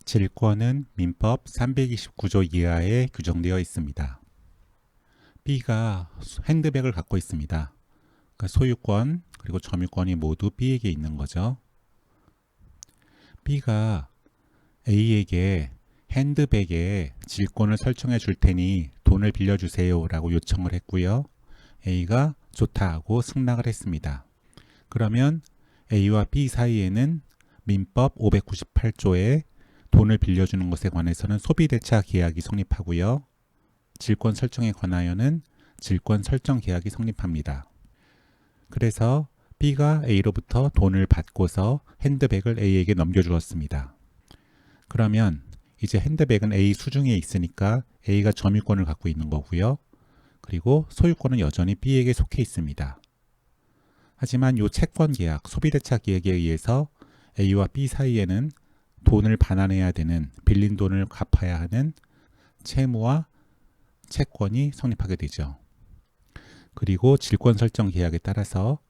질권은 민법 329조 이하에 규정되어 있습니다. B가 핸드백을 갖고 있습니다. 그러니까 소유권 그리고 점유권이 모두 B에게 있는 거죠. B가 A에게 핸드백에 질권을 설정해 줄 테니 돈을 빌려주세요 라고 요청을 했고요. A가 좋다 하고 승낙을 했습니다. 그러면 A와 B 사이에는 민법 598조에 돈을 빌려주는 것에 관해서는 소비대차 계약이 성립하고요. 질권 설정에 관하여는 질권 설정 계약이 성립합니다. 그래서 B가 A로부터 돈을 받고서 핸드백을 A에게 넘겨주었습니다. 그러면 이제 핸드백은 A 수중에 있으니까 A가 점유권을 갖고 있는 거고요. 그리고 소유권은 여전히 B에게 속해 있습니다. 하지만 이 채권 계약, 소비대차 계약에 의해서 A와 B 사이에는 돈을 반환해야 되는, 빌린 돈을 갚아야 하는 채무와 채권이 성립하게 되죠. 그리고 질권 설정 계약에 따라서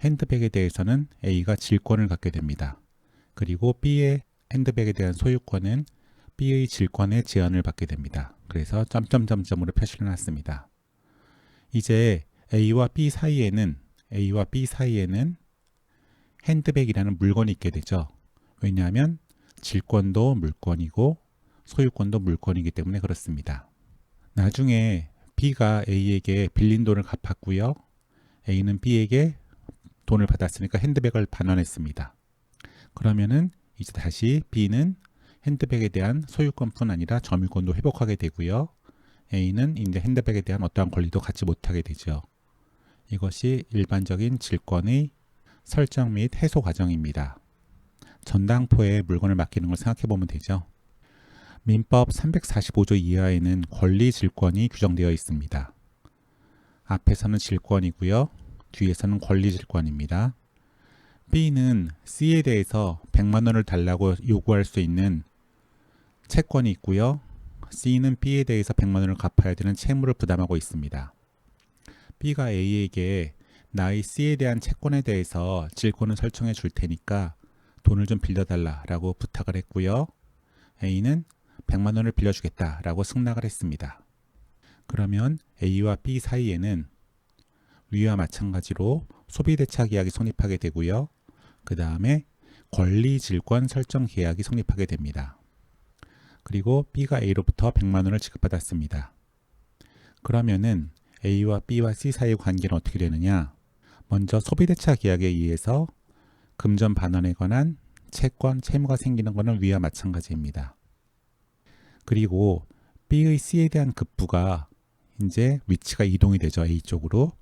핸드백에 대해서는 A가 질권을 갖게 됩니다. 그리고 B의 핸드백에 대한 소유권은 B의 질권에 제한을 받게 됩니다. 그래서 점점점점으로 표시를 해놨습니다. 이제 A와 B 사이에는 핸드백이라는 물건이 있게 되죠. 왜냐하면 질권도 물건이고 소유권도 물건이기 때문에 그렇습니다. 나중에 B가 A에게 빌린 돈을 갚았고요. A는 B에게 돈을 받았으니까 핸드백을 반환했습니다. 그러면은 이제 다시 B는 핸드백에 대한 소유권뿐 아니라 점유권도 회복하게 되고요. A는 이제 핸드백에 대한 어떠한 권리도 갖지 못하게 되죠. 이것이 일반적인 질권의 설정 및 해소 과정입니다. 전당포에 물건을 맡기는 걸 생각해 보면 되죠. 민법 345조 이하에는 권리 질권이 규정되어 있습니다. 앞에서는 질권이고요. 뒤에서는 권리 질권입니다. B는 C에 대해서 100만 원을 달라고 요구할 수 있는 채권이 있고요. C는 B에 대해서 100만 원을 갚아야 되는 채무를 부담하고 있습니다. B가 A에게 나의 C에 대한 채권에 대해서 질권을 설정해 줄 테니까 돈을 좀 빌려달라 라고 부탁을 했고요. A는 100만 원을 빌려주겠다 라고 승낙을 했습니다. 그러면 A와 B 사이에는 위와 마찬가지로 소비대차 계약이 성립하게 되고요. 그 다음에 권리질권 설정 계약이 성립하게 됩니다. 그리고 B가 A로부터 100만 원을 지급받았습니다. 그러면은 A와 B와 C 사이의 관계는 어떻게 되느냐? 먼저 소비대차 계약에 의해서 금전 반환에 관한 채권, 채무가 생기는 것은 위와 마찬가지입니다. 그리고 B의 C에 대한 급부가 이제 위치가 이동이 되죠. A 쪽으로.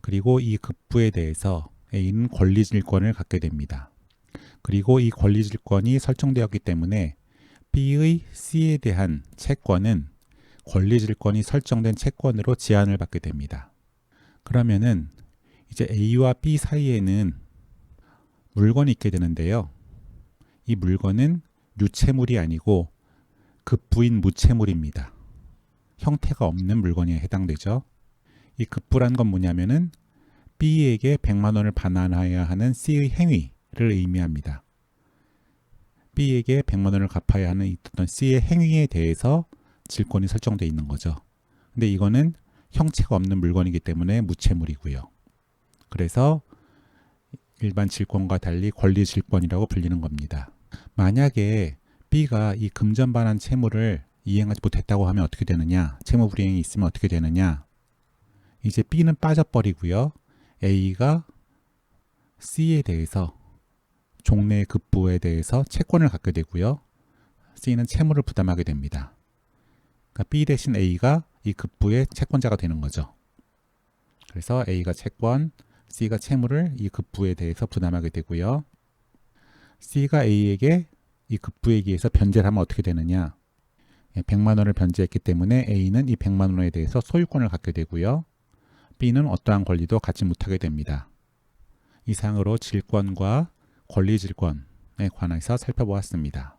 그리고 이 급부에 대해서 A는 권리질권을 갖게 됩니다. 그리고 이 권리질권이 설정되었기 때문에 B의 C에 대한 채권은 권리질권이 설정된 채권으로 제한을 받게 됩니다. 그러면은 이제 A와 B 사이에는 물건이 있게 되는데요. 이 물건은 유채물이 아니고 급부인 무채물입니다. 형태가 없는 물건에 해당되죠. 이 급부란 건 뭐냐면은 B에게 100만 원을 반환해야 하는 C의 행위를 의미합니다. B에게 100만 원을 갚아야 하는 어떤 C의 행위에 대해서 질권이 설정되어 있는 거죠. 근데 이거는 형체가 없는 물건이기 때문에 무채물이고요. 그래서 일반 질권과 달리 권리 질권이라고 불리는 겁니다. 만약에 B가 이 금전 반환 채무를 이행하지 못했다고 하면 어떻게 되느냐? 채무 불이행이 있으면 어떻게 되느냐? 이제 B는 빠져버리고요. A가 C에 대해서 종래 급부에 대해서 채권을 갖게 되고요. C는 채무를 부담하게 됩니다. 그러니까 B 대신 A가 이 급부의 채권자가 되는 거죠. 그래서 A가 채권, C가 채무를 이 급부에 대해서 부담하게 되고요. C가 A에게 이 급부에 의해서 변제를 하면 어떻게 되느냐? 100만 원을 변제했기 때문에 A는 이 100만 원에 대해서 소유권을 갖게 되고요. B는 어떠한 권리도 갖지 못하게 됩니다. 이상으로 질권과 권리질권에 관해서 살펴보았습니다.